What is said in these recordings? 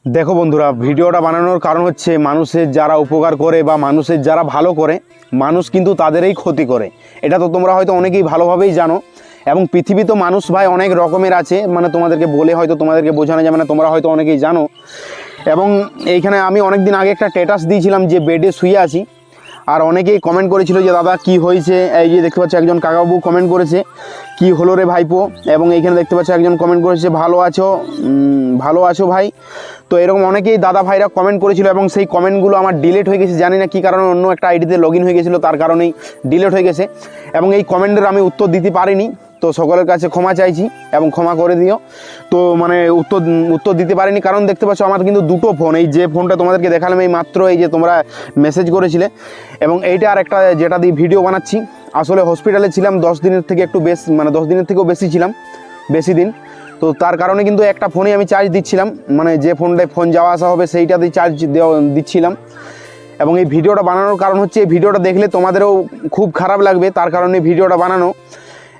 দেখো বন্ধুরা, ভিডিওটা বানানোর কারণ হচ্ছে মানুষের যারা উপকার করে বা মানুষের যারা ভালো করে, মানুষ কিন্তু তাদেরই ক্ষতি করে। এটা তো তোমরা হয়তো অনেকেই ভালোভাবেই জানো। এবং পৃথিবীতে মানুষ ভাই অনেক রকমের আছে, মানে তোমাদেরকে বলে হয়তো তোমাদেরকে বোঝানো যাবে না, তোমরা হয়তো অনেকেই জানো। এবং এইখানে আমি অনেক দিন আগে একটা স্ট্যাটাস দিয়েছিলাম যে বেডে শুয়ে আছি, আর অনেকেই কমেন্ট করেছিল যে দাদা কি হয়েছে। এই যে দেখতে পাচ্ছ একজন কাকাবাবু কমেন্ট করেছে কি হলো রে ভাইপো, এবং এইখানে দেখতে পাচ্ছ একজন কমেন্ট করেছে ভালো আছো ভাই। তো এরকম অনেকেই দাদা ভাইরা কমেন্ট করেছিল, এবং সেই কমেন্টগুলো আমার ডিলিট হয়ে গেছে, জানি না কী কারণে, অন্য একটা আইডিতে লগ ইন হয়ে গেছিলো, তার কারণেই ডিলিট হয়ে গেছে। এবং এই কমেন্টের আমি উত্তর দিতে পারিনি, তো সকলের কাছে ক্ষমা চাইছি এবং ক্ষমা করে দিও। তো মানে উত্তর দিতে পারিনি, কারণ দেখতে পাচ্ছ আমার কিন্তু দুটো ফোন, এই যে ফোনটা তোমাদেরকে দেখালাম এই মাত্র, এই যে তোমরা মেসেজ করেছিলে, এবং এইটা আর একটা যেটা দিয়ে ভিডিও বানাচ্ছি। আসলে হসপিটালে ছিলাম 10 দিনের থেকে একটু বেশি, মানে 10 দিনের থেকেও বেশি ছিলাম, বেশি দিন। তো তার কারণে কিন্তু একটা ফোনে আমি চার্জ দিচ্ছিলাম, মানে যে ফোনটায় ফোন যাওয়া আসা হবে সেইটাতেই চার্জ দিচ্ছিলাম। এবং এই ভিডিওটা বানানোর কারণ হচ্ছে, এই ভিডিওটা দেখলে তোমাদেরও খুব খারাপ লাগবে, তার কারণে ভিডিওটা বানানো।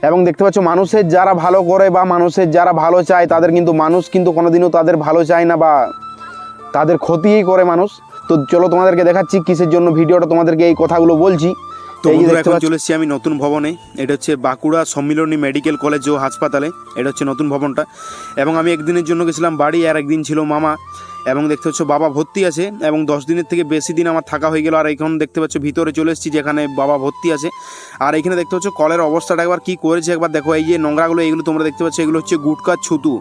এবং দেখতে পাচ্ছ মানুষের যারা ভালো করে বা মানুষের যারা ভালো চায়, তাদের কিন্তু মানুষ কিন্তু কোনোদিনও তাদের ভালো চায় না বা তাদের ক্ষতিই করে মানুষ। তো চলো তোমাদেরকে দেখাচ্ছি কিসের জন্য ভিডিওটা তোমাদেরকে এই কথাগুলো বলছি। তো এখন চলে এসেছি আমি নতুন ভবনে। এটা হচ্ছে বাঁকুড়া সম্মিলনী মেডিকেল কলেজ ও হাসপাতালে, এটা হচ্ছে নতুন ভবনটা। এবং আমি একদিনের জন্য গেছিলাম বাড়ি, আর একদিন ছিল মামা। এবং দেখতে পাচ্ছ বাবা ভর্তি আছে, এবং 10 দিনের থেকে বেশি দিন আমার থাকা হয়ে গেল। আর এখন দেখতে পাচ্ছ ভিতরে চলে এসেছি যেখানে বাবা ভর্তি আছে। আর এখানে দেখতে পাচ্ছ কলের অবস্থাটা একবার কী করেছে একবার দেখো। এই যে নোংরাগুলো এইগুলো তোমরা দেখতে পাচ্ছ, এগুলো হচ্ছে গুটকা ছুতু।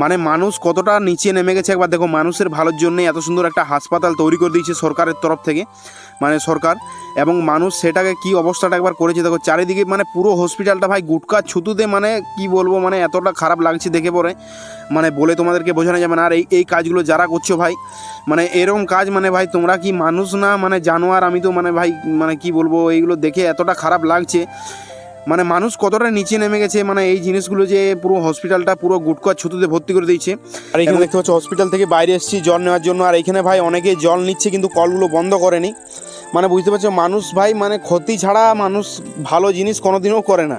মানে মানুষ কতটা নিচে নেমে গেছে একবার দেখো। মানুষের ভালোর জন্য এত সুন্দর একটা হাসপাতাল তৈরি করে দিয়েছে সরকারের তরফ থেকে, মানে সরকার, এবং মানুষ সেটাকে কি অবস্থাটা একবার করেছে দেখো। চারিদিকে মানে পুরো হসপিটালটা ভাই গুটকা ছুতুতে, মানে কি বলবো, মানে এতটা খারাপ লাগছে দেখে পরে, মানে বলে তোমাদেরকে বোঝানো যাবে না। আর এই কাজগুলো যারা করছো ভাই, মানে এরকম কাজ, মানে ভাই তোমরা কি মানুষ না মানে জানোয়ার? আমি তো মানে ভাই মানে কি বলবো, এইগুলো দেখে এতটা খারাপ লাগছে। মানে মানুষ কতটা নিচে নেমে গেছে, মানে এই জিনিসগুলো যে পুরো হসপিটালটা পুরো গুটকা ছুতুতে ভর্তি করে দিয়েছে। আর এখানে দেখতে পাচ্ছ হসপিটাল থেকে বাইরে এসেছি জল নেওয়ার জন্য, আর এখানে ভাই অনেকে জল নিচ্ছে কিন্তু কলগুলো বন্ধ করেনি। মানে বুঝতে পারছো মানুষ ভাই মানে ক্ষতি ছাড়া মানুষ ভালো জিনিস কোনোদিনও করে না।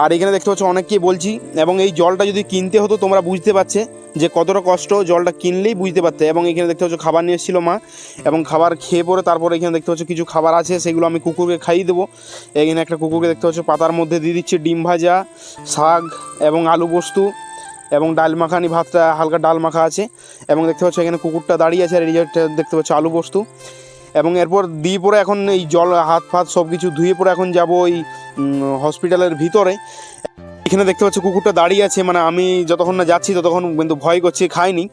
আর এখানে দেখতে পাচ্ছ অনেককেই বলছি, এবং এই জলটা যদি কিনতে হতো তোমরা বুঝতে পারছে যে কতটা কষ্ট, জলটা কিনলেই বুঝতে পারতে। এবং এখানে দেখতে পাচ্ছ খাবার নিয়ে এসেছিলো মা, এবং খাবার খেয়ে পরে তারপরে এখানে দেখতে পাচ্ছ কিছু খাবার আছে, সেগুলো আমি কুকুরকে খাইয়ে দেবো। এখানে একটা কুকুরকে দেখতে পাচ্ছ পাতার মধ্যে দিয়ে দিচ্ছে ডিম ভাজা, শাক এবং আলু পোস্ত, এবং ডাল মাখানি, ভাতটা হালকা ডাল মাখা আছে। এবং দেখতে পাচ্ছ এখানে কুকুরটা দাঁড়িয়ে আছে, আর এই দেখতে পাচ্ছ আলু পোস্ত। এবং এরপর দিয়ে পরে এখন এই জল হাত ফাত সব কিছু ধুয়ে পরে এখন যাব ওই হসপিটালের ভিতরে। এখানে দেখতে পাচ্ছ কুকুরটা দাঁড়িয়ে আছে, মানে আমি যতক্ষণ না যাচ্ছি ততক্ষণ কিন্তু ভয় করছে, খায়নি।